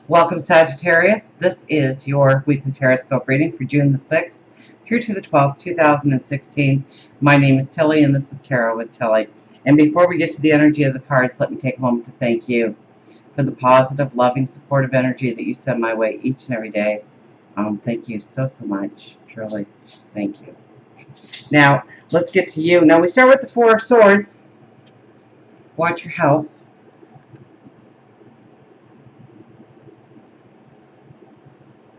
Welcome, Sagittarius. This is your weekly Teroscope reading for June the 6th through to the 12th, 2016. My name is Tilly, and this is Tarot with Tilly. And before we get to the energy of the cards, let me take a moment to thank you for the positive, loving, supportive energy that you send my way each and every day. Thank you so much. Truly, thank you. Now, let's get to you. Now, we start with the Four of Swords. Watch your health.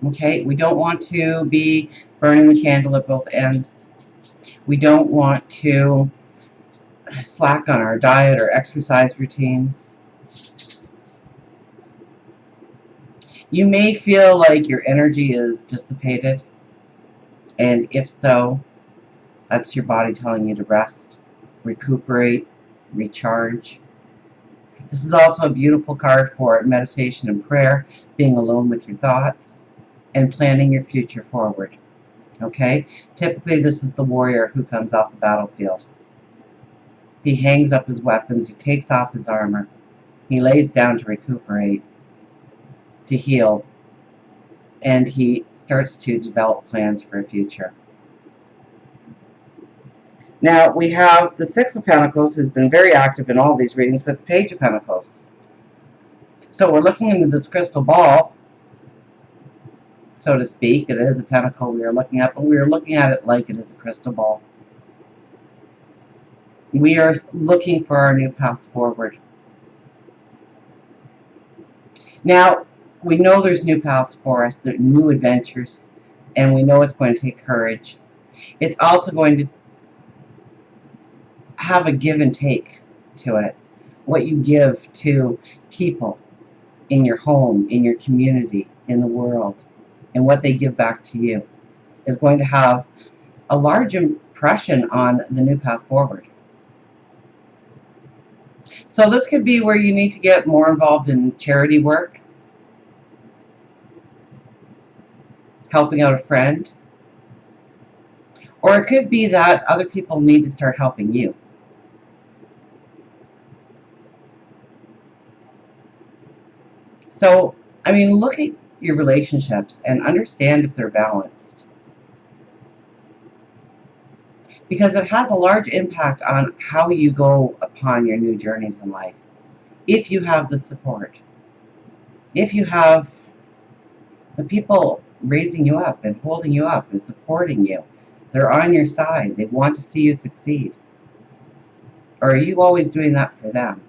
Okay, we don't want to be burning the candle at both ends. We don't want to slack on our diet or exercise routines. You may feel like your energy is dissipated, and if so, that's your body telling you to rest, recuperate, recharge. This is also a beautiful card for meditation and prayer, being alone with your thoughts, and planning your future forward. Okay? Typically, this is the warrior who comes off the battlefield. He hangs up his weapons, he takes off his armor, he lays down to recuperate, to heal, and he starts to develop plans for a future. Now, we have the Six of Pentacles, who's been very active in all these readings, with the Page of Pentacles. So we're looking into this crystal ball, so to speak. It is a pentacle we are looking at, but we are looking at it like it is a crystal ball. We are looking for our new path forward. Now, we know there's new paths for us, there are new adventures, and we know it's going to take courage. It's also going to have a give and take to it. What you give to people in your home, in your community, in the world, and what they give back to you is going to have a large impression on the new path forward. So this could be where you need to get more involved in charity work, helping out a friend, or it could be that other people need to start helping you. So, I mean, look at your relationships and understand if they're balanced, because it has a large impact on how you go upon your new journeys in life. If you have the support, if you have the people raising you up and holding you up and supporting you, they're on your side, they want to see you succeed, or are you always doing that for them?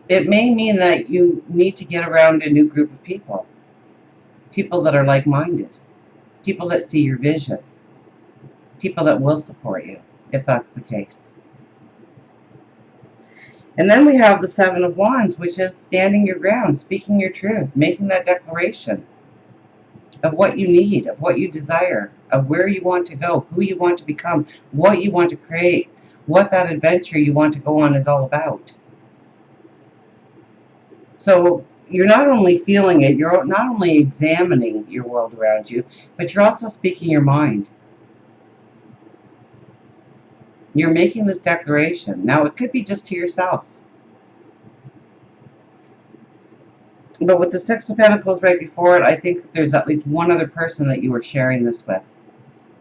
It may mean that you need to get around a new group of people. People that are like-minded. People that see your vision. People that will support you, if that's the case. And then we have the Seven of Wands, which is standing your ground, speaking your truth, making that declaration of what you need, of what you desire, of where you want to go, who you want to become, what you want to create, what that adventure you want to go on is all about. So you're not only feeling it, you're not only examining your world around you, but you're also speaking your mind. You're making this declaration. Now, it could be just to yourself. But with the Six of Pentacles right before it, I think there's at least one other person that you are sharing this with.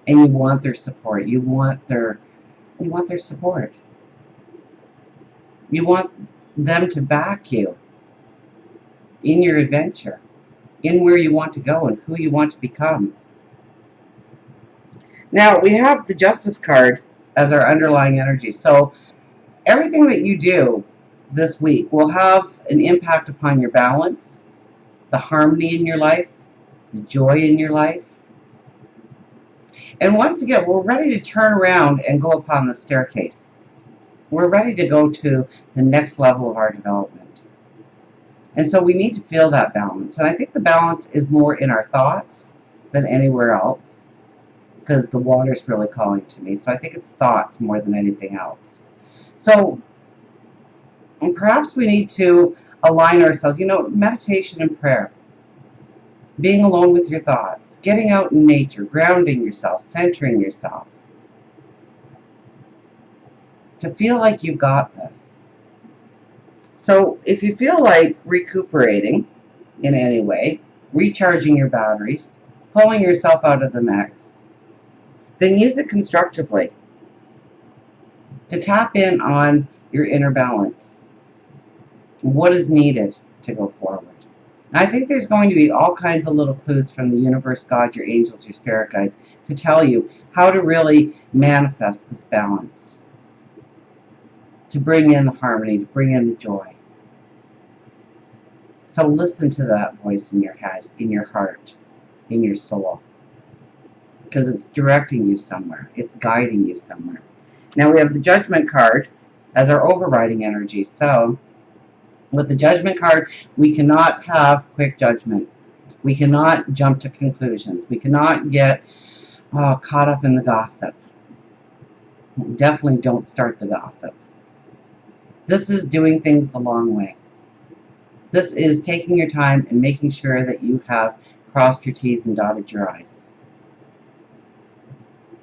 And you want their support. You want their support. You want them to back you in your adventure, in where you want to go and who you want to become. Now, we have the Justice card as our underlying energy. So everything that you do this week will have an impact upon your balance, the harmony in your life, the joy in your life. And once again, we're ready to turn around and go upon the staircase. We're ready to go to the next level of our development. And so we need to feel that balance. And I think the balance is more in our thoughts than anywhere else, because the water's really calling to me. So I think it's thoughts more than anything else. So, and perhaps we need to align ourselves, meditation and prayer, being alone with your thoughts, getting out in nature, grounding yourself, centering yourself. to feel like you've got this. So if you feel like recuperating in any way, recharging your batteries, pulling yourself out of the mix, then use it constructively to tap in on your inner balance. What is needed to go forward? And I think there's going to be all kinds of little clues from the universe, God, your angels, your spirit guides, to tell you how to really manifest this balance, to bring in the harmony, to bring in the joy. So listen to that voice in your head, in your heart, in your soul, because it's directing you somewhere. It's guiding you somewhere. Now we have the Judgment card as our overriding energy. So with the Judgment card, we cannot have quick judgment. We cannot jump to conclusions. We cannot get caught up in the gossip. Definitely don't start the gossip. This is doing things the long way. This is taking your time and making sure that you have crossed your T's and dotted your I's.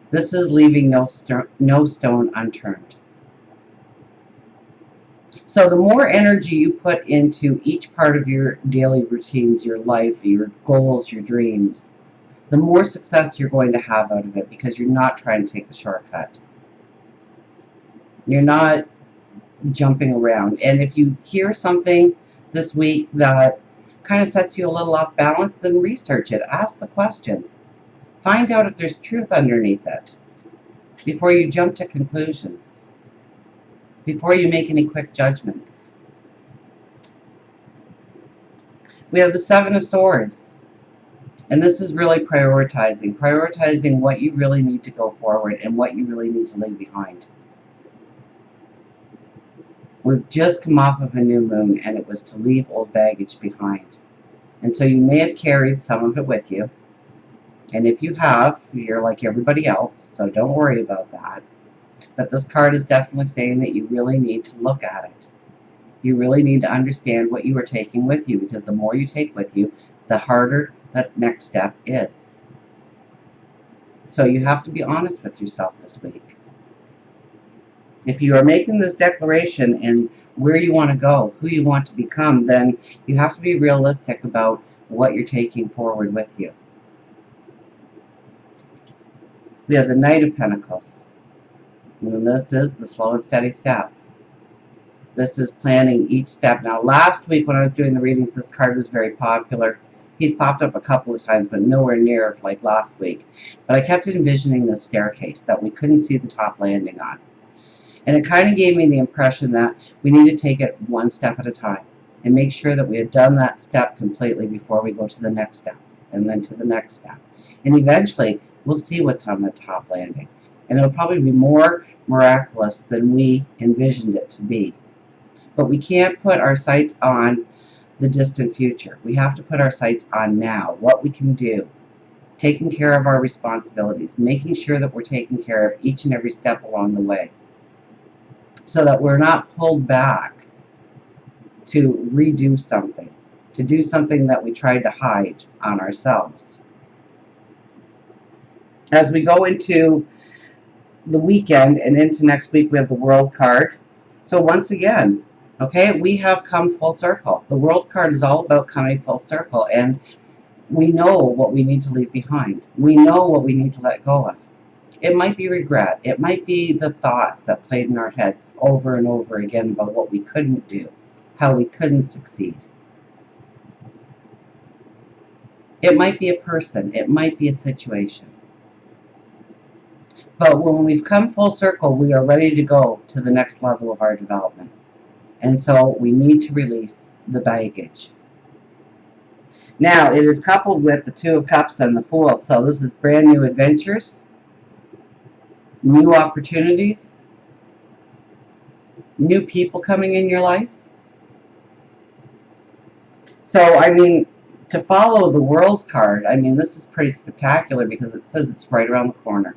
This is leaving no stone unturned. So the more energy you put into each part of your daily routines, your life, your goals, your dreams, the more success you're going to have out of it, because you're not trying to take the shortcut. You're not jumping around. And if you hear something this week that kind of sets you a little off balance, then research it. Ask the questions. Find out if there's truth underneath it before you jump to conclusions, before you make any quick judgments. We have the Seven of Swords, and this is really prioritizing what you really need to go forward and what you really need to leave behind. We've just come off of a new moon, and it was to leave old baggage behind. And so you may have carried some of it with you. And if you have, you're like everybody else, so don't worry about that. But this card is definitely saying that you really need to look at it. You really need to understand what you are taking with you, because the more you take with you, the harder that next step is. So you have to be honest with yourself this week. If you are making this declaration in where you want to go, who you want to become, then you have to be realistic about what you're taking forward with you. We have the Knight of Pentacles. And this is the slow and steady step. This is planning each step. Now, last week when I was doing the readings, this card was very popular. He's popped up a couple of times, but nowhere near like last week. But I kept envisioning this staircase that we couldn't see the top landing on. And it kind of gave me the impression that we need to take it one step at a time and make sure that we have done that step completely before we go to the next step and then to the next step. And eventually, we'll see what's on the top landing. And it'll probably be more miraculous than we envisioned it to be. But we can't put our sights on the distant future. We have to put our sights on now, what we can do, taking care of our responsibilities, making sure that we're taking care of each and every step along the way, so that we're not pulled back to redo something, to do something that we tried to hide on ourselves. As we go into the weekend and into next week, we have the World card. So once again, okay, we have come full circle. The World card is all about coming full circle, and we know what we need to leave behind. We know what we need to let go of. It might be regret. It might be the thoughts that played in our heads over and over again about what we couldn't do, how we couldn't succeed. It might be a person. It might be a situation. But when we've come full circle, we are ready to go to the next level of our development. And so we need to release the baggage. Now, it is coupled with the Two of Cups and the Fool. So this is brand new adventures, new opportunities, new people coming in your life. So, I mean, to follow the World card, I mean, this is pretty spectacular because it says it's right around the corner.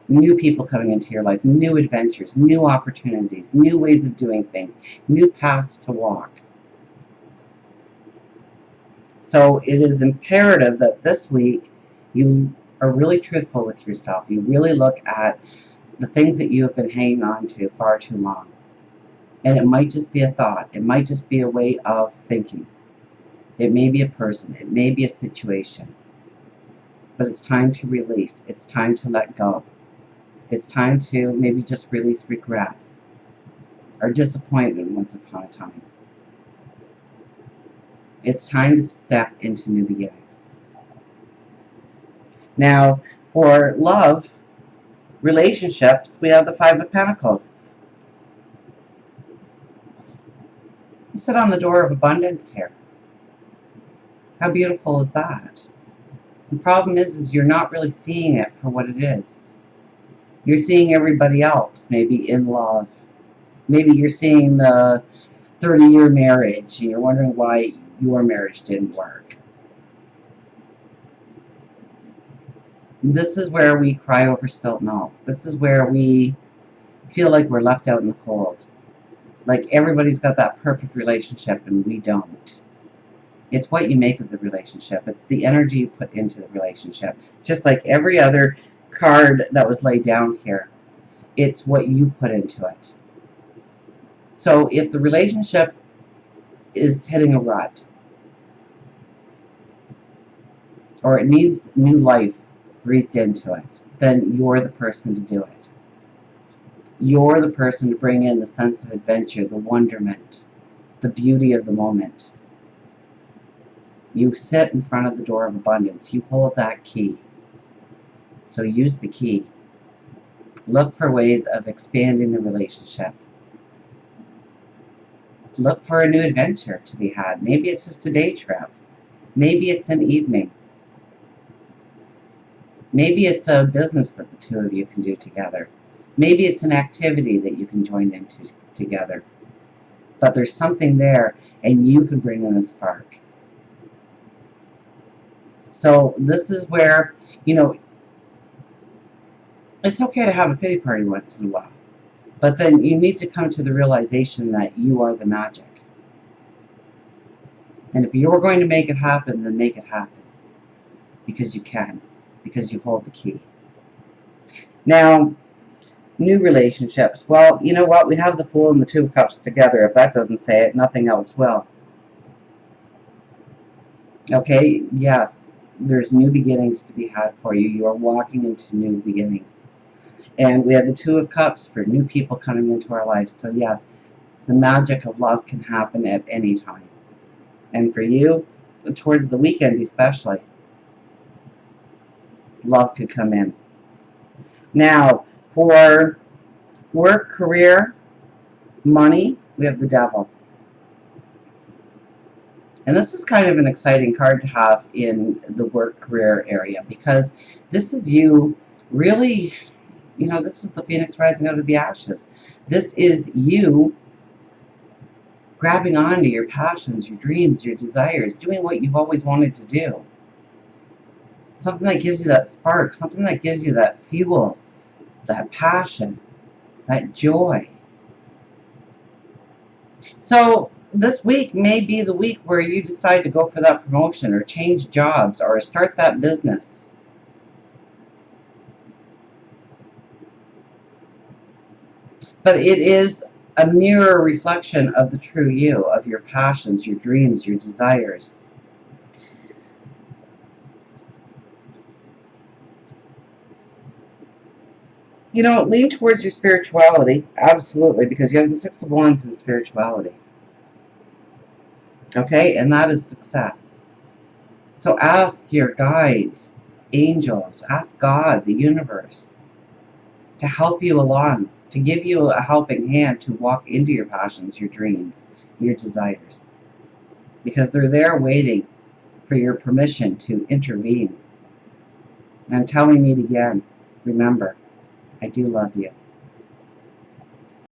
New people coming into your life, new adventures, new opportunities, new ways of doing things, new paths to walk. So it is imperative that this week you are really truthful with yourself. You really look at the things that you have been hanging on to far too long. And it might just be a thought. It might just be a way of thinking. It may be a person. It may be a situation. But it's time to release. It's time to let go. It's time to maybe just release regret or disappointment once upon a time. It's time to step into new beginnings. Now, for love, relationships, we have the Five of Pentacles. You sit on the door of abundance here. How beautiful is that? The problem is you're not really seeing it for what it is. You're seeing everybody else, maybe in love. Maybe you're seeing the 30-year marriage and you're wondering why your marriage didn't work. This is where we cry over spilt milk. This is where we feel like we're left out in the cold. Like everybody's got that perfect relationship and we don't. It's what you make of the relationship. It's the energy you put into the relationship. Just like every other card that was laid down here. It's what you put into it. So if the relationship is hitting a rut, or it needs new life breathed into it, then you're the person to do it. You're the person to bring in the sense of adventure, the wonderment, the beauty of the moment. You sit in front of the door of abundance. You hold that key. So use the key. Look for ways of expanding the relationship. Look for a new adventure to be had. Maybe it's just a day trip. Maybe it's an evening. Maybe it's a business that the two of you can do together. Maybe it's an activity that you can join into together. But there's something there and you can bring in a spark. So this is where, you know, it's okay to have a pity party once in a while. But then you need to come to the realization that you are the magic. And if you're going to make it happen, then make it happen. Because you can. Because you hold the key. Now, new relationships. Well, you know what? We have the Fool and the Two of Cups together. If that doesn't say it, nothing else will. Okay, yes, there's new beginnings to be had for you. You are walking into new beginnings. And we have the Two of Cups for new people coming into our lives. So yes, the magic of love can happen at any time. And for you, towards the weekend especially, love could come in. Now, for work, career, money, we have the Devil. And this is kind of an exciting card to have in the work career area because this is you really, you know, this is the phoenix rising out of the ashes. This is you grabbing onto your passions, your dreams, your desires, doing what you've always wanted to do. Something that gives you that spark, something that gives you that fuel, that passion, that joy. So this week may be the week where you decide to go for that promotion or change jobs or start that business. But it is a mirror reflection of the true you, of your passions, your dreams, your desires. You know, lean towards your spirituality, absolutely, because you have the Six of Wands in spirituality. Okay, and that is success. So ask your guides, angels, ask God, the universe, to help you along, to give you a helping hand to walk into your passions, your dreams, your desires. Because they're there waiting for your permission to intervene. And until we meet again, remember, I do love you.